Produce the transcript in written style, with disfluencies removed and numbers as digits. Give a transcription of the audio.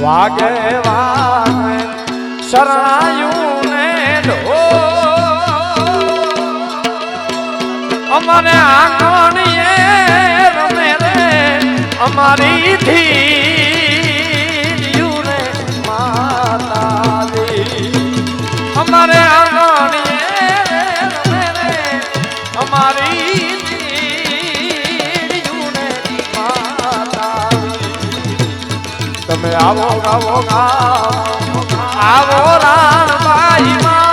વાગે વાગે શરણાયું ને અમારે આંગણીએ રમે રે અમારી ધીર્યું રે માતાજી અમારે આંગણીએ રમે રે અમારી ધીર્યું રે માતાજી તમે આવો ગાવો ગાવો આવો રાણબાઈ માં